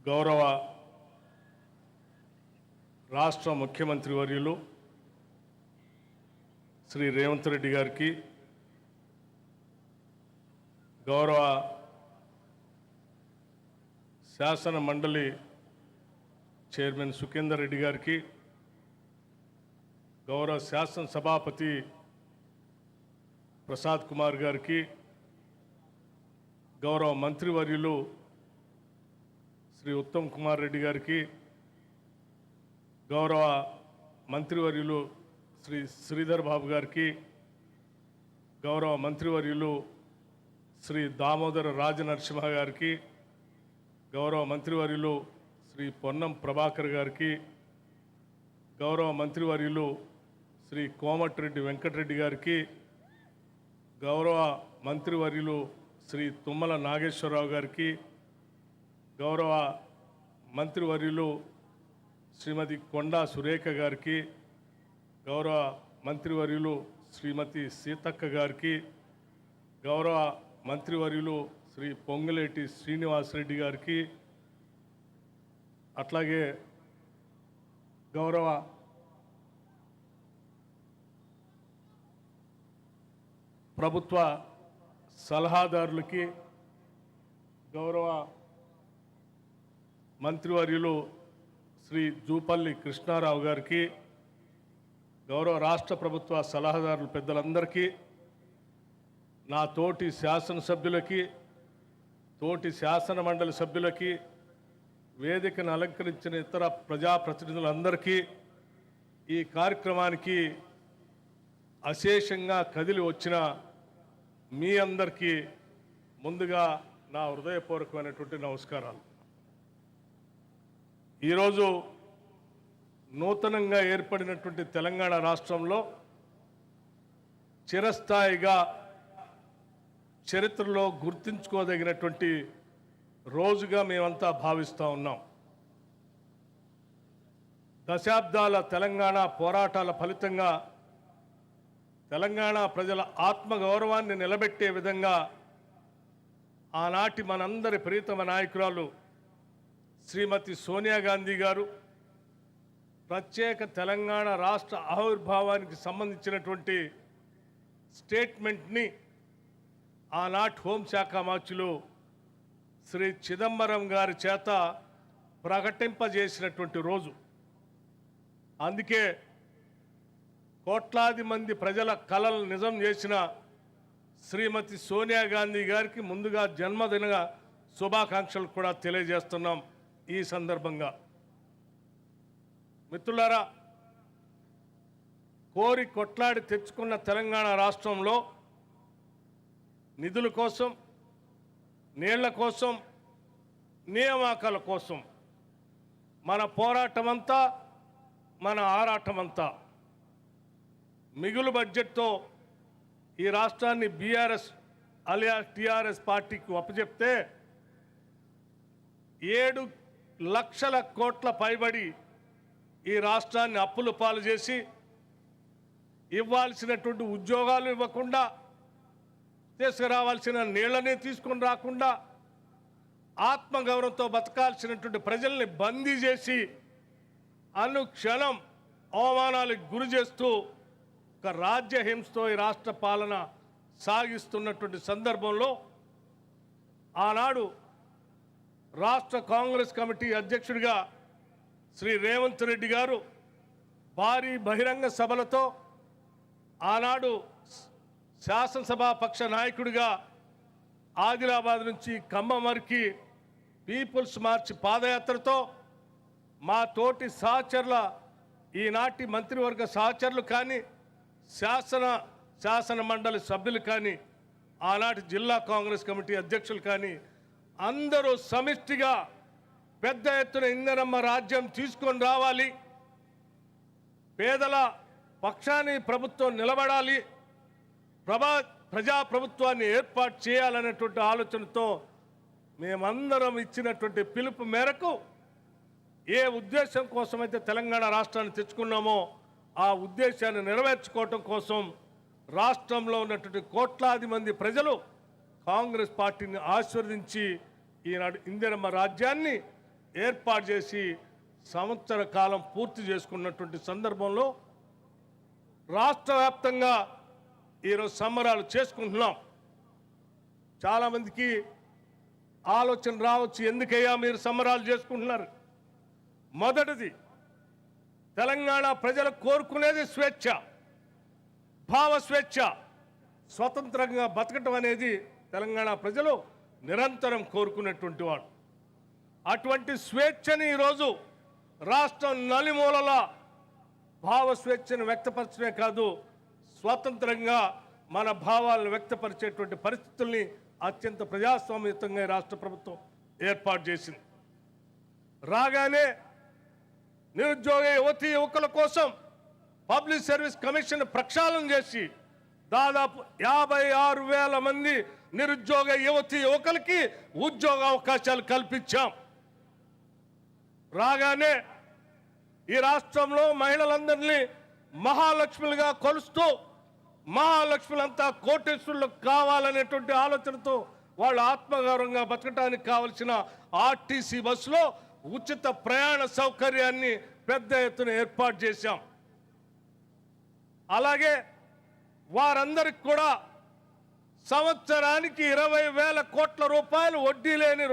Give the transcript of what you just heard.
గౌరవ రాష్ట్ర ముఖ్యమంత్రి వర్యులు శ్రీ రేవంత్ రెడ్డి గారికి, గౌరవ శాసన మండలి చైర్మన్ సుఖేందర్ రెడ్డి గారికి, గౌరవ శాసన సభాపతి ప్రసాద్ కుమార్ గారికి, గౌరవ మంత్రివర్యులు శ్రీ ఉత్తమ్ కుమార్ రెడ్డి గారికి, గౌరవ మంత్రివర్యులు శ్రీ శ్రీధర్ బాబు గారికి, గౌరవ మంత్రివర్యులు శ్రీ దామోదర రాజనరసింహ గారికి, గౌరవ మంత్రివర్యులు శ్రీ పొన్నం ప్రభాకర్ గారికి, గౌరవ మంత్రివర్యులు శ్రీ కోమటిరెడ్డి వెంకటరెడ్డి గారికి, గౌరవ మంత్రివర్యులు శ్రీ తుమ్మల నాగేశ్వరరావు గారికి, గౌరవ మంత్రివర్యులు శ్రీమతి కొండా సురేఖ గారికి, గౌరవ మంత్రివర్యులు శ్రీమతి సీతక్క గారికి, గౌరవ మంత్రివర్యులు శ్రీ పొంగులేటి శ్రీనివాసరెడ్డి గారికి, అట్లాగే గౌరవ ప్రభుత్వ సలహాదారులకి, గౌరవ మంత్రివర్యులు శ్రీ జూపల్లి కృష్ణారావు గారికి, గౌరవ రాష్ట్ర ప్రభుత్వ సలహాదారుల పెద్దలందరికీ, నా తోటి శాసనసభ్యులకి, తోటి శాసన మండలి సభ్యులకి, వేదికను అలంకరించిన ఇతర ప్రజాప్రతినిధులందరికీ, ఈ కార్యక్రమానికి అశేషంగా కదిలి వచ్చిన మీ అందరికీ ముందుగా నా హృదయపూర్వకమైనటువంటి నమస్కారాలు. ఈరోజు నూతనంగా ఏర్పడినటువంటి తెలంగాణ రాష్ట్రంలో చిరస్థాయిగా చరిత్రలో గుర్తుంచుకోదగినటువంటి రోజుగా మేమంతా భావిస్తూ ఉన్నాం. దశాబ్దాల తెలంగాణ పోరాటాల ఫలితంగా తెలంగాణ ప్రజల ఆత్మగౌరవాన్ని నిలబెట్టే విధంగా ఆనాటి మనందరి ప్రియతమ నాయకురాలు శ్రీమతి సోనియా గాంధీ గారు ప్రత్యేక తెలంగాణ రాష్ట్ర ఆవిర్భావానికి సంబంధించినటువంటి స్టేట్మెంట్ని ఆనాటి హోంశాఖ మంత్రులు శ్రీ చిదంబరం గారి చేత ప్రకటింపజేసినటువంటి రోజు. అందుకే కోట్లాది మంది ప్రజల కలలు నిజం చేసిన శ్రీమతి సోనియా గాంధీ గారికి ముందుగా జన్మదిన శుభాకాంక్షలు కూడా తెలియజేస్తున్నాం. ఈ సందర్భంగా మిత్రులారా, కోరి కొట్లాడి తెచ్చుకున్న తెలంగాణ రాష్ట్రంలో నిధుల కోసం, నీళ్ల కోసం, నియామకాల కోసం మన పోరాటమంతా, మన ఆరాటమంతా మిగులు బడ్జెట్తో ఈ రాష్ట్రాన్ని బీఆర్ఎస్ అలియా టీఆర్ఎస్ పార్టీకి అప్పచెప్తే 7 లక్షల కోట్ల పైబడి ఈ రాష్ట్రాన్ని అప్పుల పాలు చేసి ఇవ్వాల్సినటువంటి ఉద్యోగాలు ఇవ్వకుండా, తీసుకురావాల్సిన నీళ్ళని తీసుకొని రాకుండా, ఆత్మగౌరవంతో బతకాల్సినటువంటి ప్రజల్ని బందీ చేసి అనుక్షణం అవమానాలకు గురి చేస్తూ ఒక రాజ్యహింసతో ఈ రాష్ట్ర పాలన సాగిస్తున్నటువంటి సందర్భంలో ఆనాడు రాష్ట్ర కాంగ్రెస్ కమిటీ అధ్యక్షుడిగా శ్రీ రేవంత్ రెడ్డి గారు భారీ బహిరంగ సభలతో, ఆనాడు శాసనసభా పక్ష నాయకుడిగా ఆదిలాబాద్ నుంచి ఖమ్మం వరకు పీపుల్స్ మార్చ్ పాదయాత్రతో మా తోటి సహచరుల, ఈనాటి మంత్రివర్గ సహచరులు కానీ, శాసన మండలి సభ్యులు కానీ, ఆనాటి జిల్లా కాంగ్రెస్ కమిటీ అధ్యక్షులు కానీ అందరూ సమిష్టిగా పెద్ద ఎత్తున ఇందిరమ్మ రాజ్యం తీసుకొని రావాలి, పేదల పక్షాన్ని ప్రభుత్వం నిలబడాలి, ప్రజాప్రభుత్వాన్ని ఏర్పాటు చేయాలనేటువంటి ఆలోచనతో మేమందరం ఇచ్చినటువంటి పిలుపు మేరకు ఏ ఉద్దేశం కోసమైతే తెలంగాణ రాష్ట్రాన్ని తెచ్చుకున్నామో ఆ ఉద్దేశాన్ని నెరవేర్చుకోవటం కోసం రాష్ట్రంలో ఉన్నటువంటి కోట్లాది మంది ప్రజలు కాంగ్రెస్ పార్టీని ఆశీర్వదించి ఈనాడు ఇందిరమ్మ రాజ్యాన్ని ఏర్పాటు చేసి సంవత్సర కాలం పూర్తి చేసుకున్నటువంటి సందర్భంలో రాష్ట్ర వ్యాప్తంగా ఈరోజు సంబరాలు చేసుకుంటున్నాం. చాలామందికి ఆలోచన రావచ్చు, ఎందుకయ్యా మీరు సంబరాలు చేసుకుంటున్నారు? మొదటిది, తెలంగాణ ప్రజలు కోరుకునేది స్వేచ్ఛ, భావ స్వేచ్ఛ, స్వతంత్రంగా బతకటం అనేది తెలంగాణ ప్రజలు నిరంతరం కోరుకునేటువంటి వాడు. అటువంటి స్వేచ్ఛని ఈరోజు రాష్ట్రం నలుమూలల భావ స్వేచ్ఛను వ్యక్తపరచడమే కాదు, స్వతంత్రంగా మన భావాలను వ్యక్తపరిచేటువంటి పరిస్థితుల్ని అత్యంత ప్రజాస్వామ్యయుతంగా రాష్ట్ర ప్రభుత్వం ఏర్పాటు చేసింది. రాగానే నిరుద్యోగ యువతీ యువకుల కోసం పబ్లిక్ సర్వీస్ కమిషన్ ప్రక్షాళన చేసి దాదాపు 56,000 మంది నిరుద్యోగ యువతీ యువకులకి ఉద్యోగ అవకాశాలు కల్పించాం. రాగానే ఈ రాష్ట్రంలో మహిళలందరినీ మహాలక్ష్ములుగా కొలుస్తూ మహాలక్ష్ములంతా కోటేశ్వరులు కావాలనేటువంటి ఆలోచనతో వాళ్ళు ఆత్మగౌరవంగా బతకడానికి కావలసిన ఆర్టీసీ బస్సులో ఉచిత ప్రయాణ సౌకర్యాన్ని పెద్ద ఎత్తున ఏర్పాటు చేశాం. అలాగే వారందరికి కూడా సంవత్సరానికి 20,000 కోట్ల రూపాయలు వడ్డీ లేని